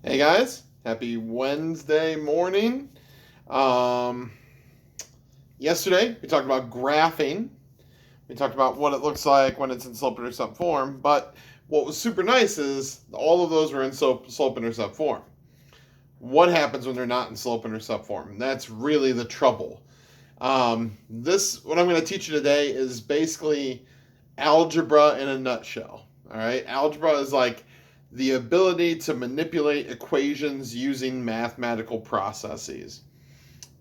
Hey guys, happy Wednesday morning. Um, Yesterday we talked about graphing. We talked about what it looks like when it's in slope-intercept form. But what was super nice is all of those were in slope-intercept form. What happens when they're not in slope-intercept form? That's really the trouble. What I'm going to teach you today is basically algebra in a nutshell. All right, algebra is like the ability to manipulate equations using mathematical processes.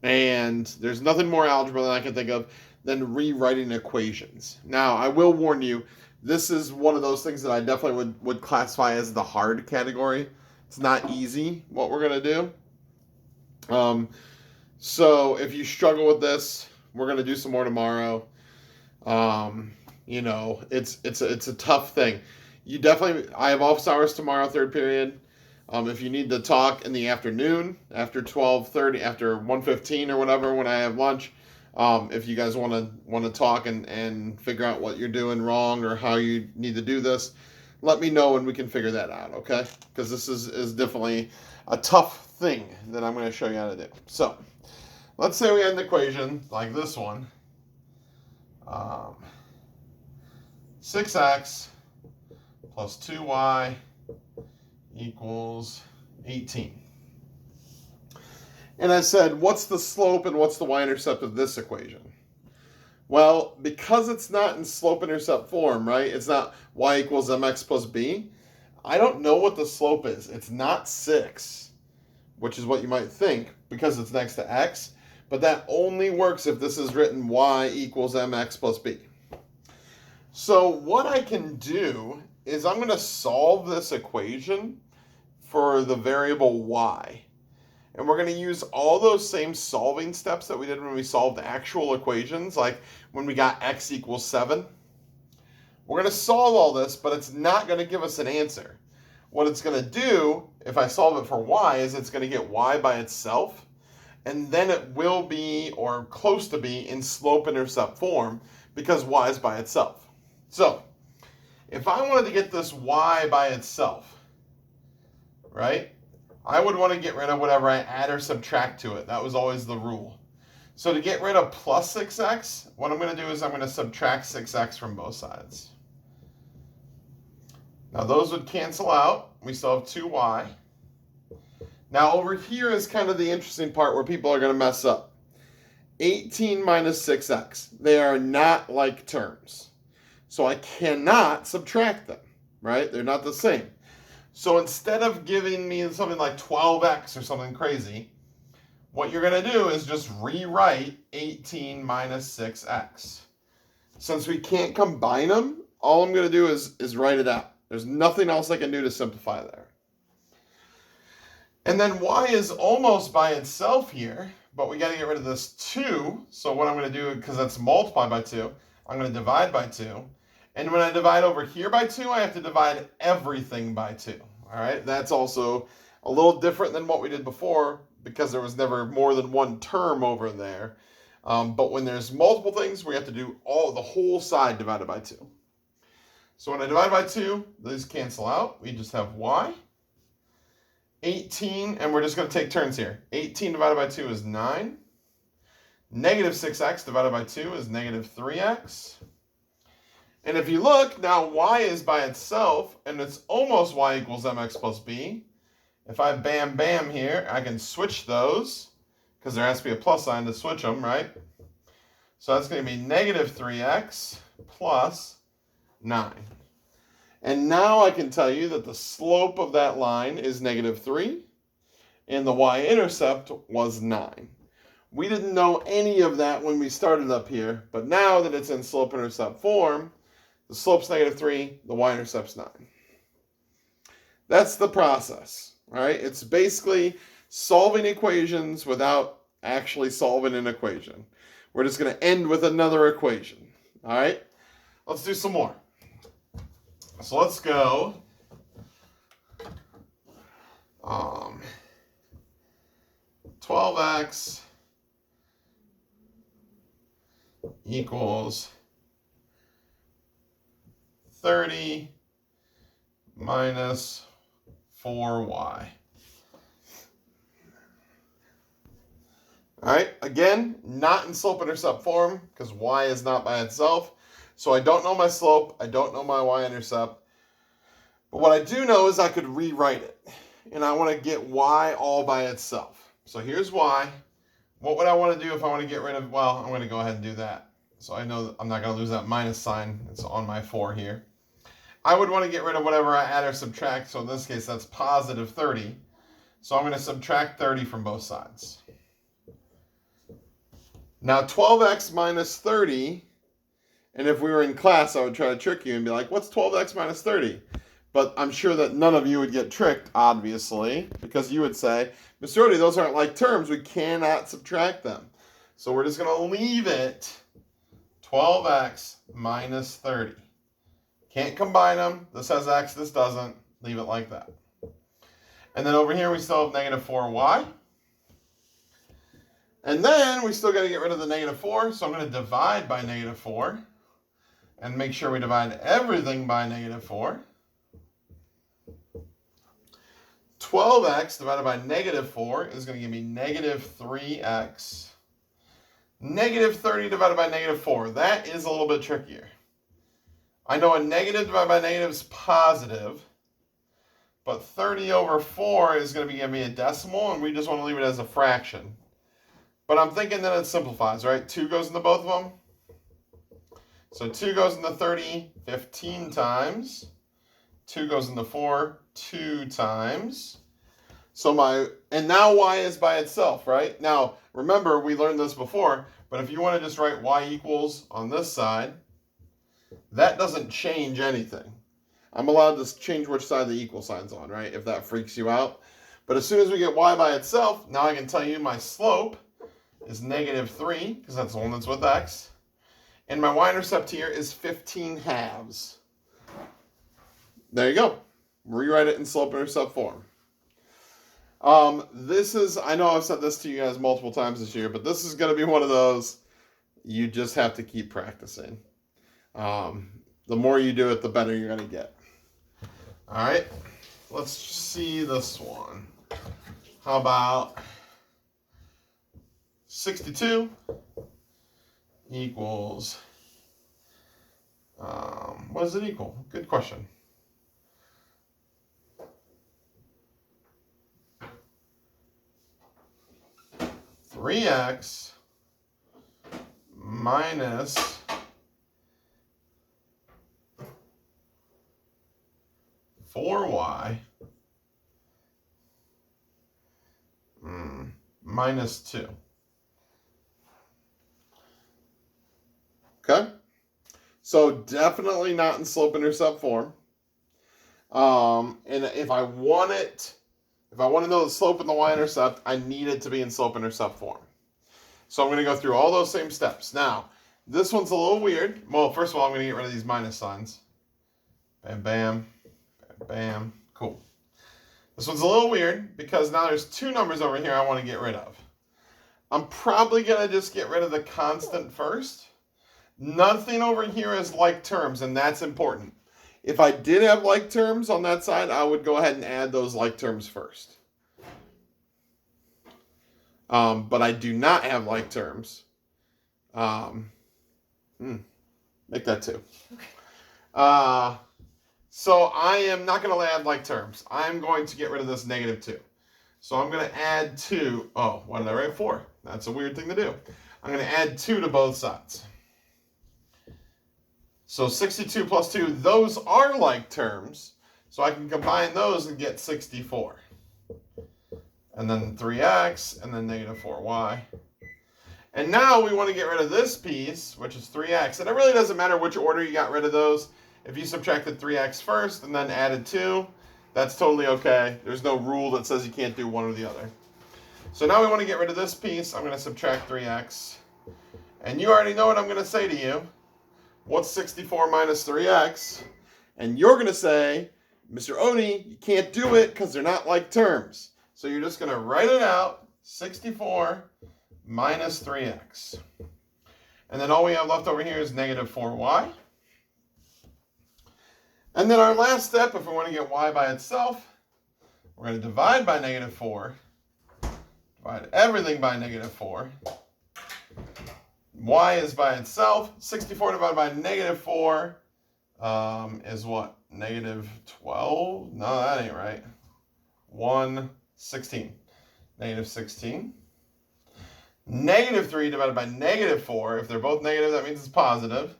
And there's nothing more algebra that I can think of than rewriting equations. Now, I will warn you, this is one of those things that I definitely would classify as the hard category. It's not easy what we're going to do. So if you struggle with this, we're going to do some more tomorrow. It's a tough thing. I have office hours tomorrow, third period. If you need to talk in the afternoon after 12:30, after 1:15 or whatever, when I have lunch, if you guys want to talk and figure out what you're doing wrong or how you need to do this, let me know and we can figure that out. Okay? Because this is definitely a tough thing that I'm going to show you how to do. So let's say we had an equation like this one. 6x plus 2y equals 18. And I said, what's the slope and what's the y-intercept of this equation? Well, because it's not in slope-intercept form, right? It's not y equals mx plus b. I don't know what the slope is. It's not 6, which is what you might think because it's next to x. But that only works if this is written y equals mx plus b. So what I can do is I'm going to solve this equation for the variable y. And we're going to use all those same solving steps that we did when we solved actual equations, like when we got x equals 7. We're going to solve all this, but it's not going to give us an answer. What it's going to do, if I solve it for y, is it's going to get y by itself, and then it will be, or close to be, in slope-intercept form because y is by itself. So, if I wanted to get this y by itself, right, I would want to get rid of whatever I add or subtract to it. That was always the rule. So to get rid of plus 6x, what I'm going to do is I'm going to subtract 6x from both sides. Now those would cancel out. We still have 2y. Now over here is kind of the interesting part where people are going to mess up. 18 minus 6x. They are not like terms. So I cannot subtract them, right? They're not the same. So instead of giving me something like 12x or something crazy, what you're going to do is just rewrite 18 minus 6x. Since we can't combine them, all I'm going to do is write it out. There's nothing else I can do to simplify there. And then y is almost by itself here, but we got to get rid of this 2. So what I'm going to do, because that's multiplied by 2, I'm going to divide by 2. And when I divide over here by 2, I have to divide everything by 2. All right, that's also a little different than what we did before because there was never more than one term over there. But when there's multiple things, we have to do the whole side divided by 2. So when I divide by 2, these cancel out. We just have y. 18, and we're just going to take turns here. 18 divided by 2 is 9. Negative 6x divided by 2 is negative 3x. And if you look, now y is by itself, and it's almost y equals mx plus b. If I bam bam here, I can switch those, because there has to be a plus sign to switch them, right? So that's going to be negative 3x plus 9. And now I can tell you that the slope of that line is negative 3, and the y-intercept was 9. We didn't know any of that when we started up here, but now that it's in slope-intercept form, the slope's negative 3, the y-intercept's 9. That's the process, all right? It's basically solving equations without actually solving an equation. We're just going to end with another equation, all right? Let's do some more. So let's go 12x equals 30 minus 4y. All right, again, not in slope-intercept form because y is not by itself. So I don't know my slope, I don't know my y-intercept. But what I do know is I could rewrite it. And I want to get y all by itself. So here's y. What would I want to do if I want to get rid of, well, I'm going to go ahead and do that. So I know that I'm not going to lose that minus sign. It's on my 4 here. I would want to get rid of whatever I add or subtract. So in this case, that's positive 30. So I'm going to subtract 30 from both sides. Now 12x minus 30, and if we were in class, I would try to trick you and be like, what's 12x minus 30? But I'm sure that none of you would get tricked, obviously, because you would say, Mr. Odie, those aren't like terms. We cannot subtract them. So we're just going to leave it 12x minus 30. Can't combine them. This has x, this doesn't. Leave it like that. And then over here, we still have negative 4y. And then we still got to get rid of the negative 4. So I'm going to divide by negative 4. And make sure we divide everything by negative 4. 12x divided by negative 4 is going to give me negative 3x. Negative 30 divided by negative 4. That is a little bit trickier. I know a negative divided by negative is positive. But 30 over 4 is going to be giving me a decimal, and we just want to leave it as a fraction. But I'm thinking that it simplifies, right? 2 goes into both of them. So 2 goes into 30 15 times. 2 goes into 4 2 times. And now y is by itself, right? Now, remember, we learned this before, but if you want to just write y equals on this side, that doesn't change anything. I'm allowed to change which side the equal sign's on, right? If that freaks you out. But as soon as we get y by itself, now I can tell you my slope is negative 3, because that's the one that's with x. And my y-intercept here is 15 halves. There you go. Rewrite it in slope-intercept form. I know I've said this to you guys multiple times this year, but this is going to be one of those you just have to keep practicing. The more you do it, the better you're going to get. All right, let's see this one. How about 62 equals, what does it equal? Good question. Three x minus four y minus 2. Okay, so definitely not in slope-intercept form. And if I want to know the slope and the y-intercept, I need it to be in slope-intercept form. So I'm going to go through all those same steps. Now, this one's a little weird. Well, first of all, I'm going to get rid of these minus signs. Bam, bam, bam, bam. Cool. This one's a little weird because now there's 2 numbers over here I want to get rid of. I'm probably going to just get rid of the constant first. Nothing over here is like terms, and that's important. If I did have like terms on that side, I would go ahead and add those like terms first. But I do not have like terms. Make that 2. So I am not going to add like terms. I'm going to get rid of this negative 2. So I'm going to add 2. Oh, why did I write 4? That's a weird thing to do. I'm going to add 2 to both sides. So 62 plus 2, those are like terms. So I can combine those and get 64. And then 3x, and then negative 4y. And now we want to get rid of this piece, which is 3x. And it really doesn't matter which order you got rid of those. If you subtracted 3x first and then added 2, that's totally okay. There's no rule that says you can't do one or the other. So now we want to get rid of this piece. I'm going to subtract 3x. And you already know what I'm going to say to you. What's 64 minus 3x? And you're going to say, Mr. Oni, you can't do it because they're not like terms. So you're just going to write it out, 64 minus 3x. And then all we have left over here is negative 4y. And then our last step, if we want to get y by itself, we're going to divide by negative 4, Divide everything by -4. Y is by itself. 64 divided by -4 is what? -12? No, that ain't right. 116. -16. -3 divided by -4. If they're both negative, that means it's positive.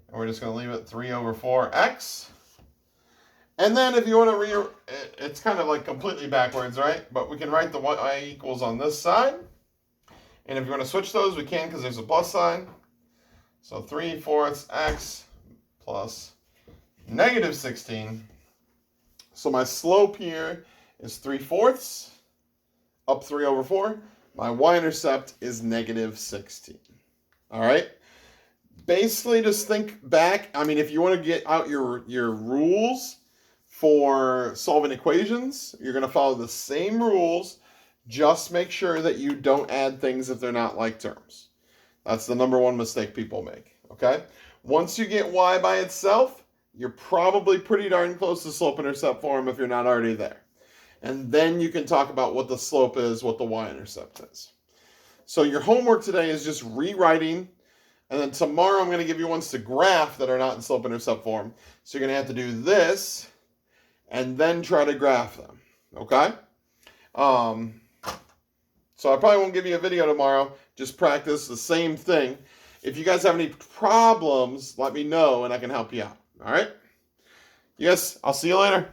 And we're just going to leave it 3/4x. And then if you want to it's kind of like completely backwards, right? But we can write the y equals on this side. And if you want to switch those, we can because there's a plus sign. So 3/4 x plus -16. So my slope here is 3/4 up 3/4. My y-intercept is -16. All right? Basically, just think back. I mean, if you want to get out your rules for solving equations, you're going to follow the same rules. Just make sure that you don't add things if they're not like terms. That's the number one mistake people make, okay? Once you get y by itself, you're probably pretty darn close to slope-intercept form if you're not already there. And then you can talk about what the slope is, what the y-intercept is. So your homework today is just rewriting, and then tomorrow I'm going to give you ones to graph that are not in slope-intercept form. So you're going to have to do this, and then try to graph them, okay? So I probably won't give you a video tomorrow. Just practice the same thing. If you guys have any problems, let me know, and I can help you out, all right? Yes, I'll see you later.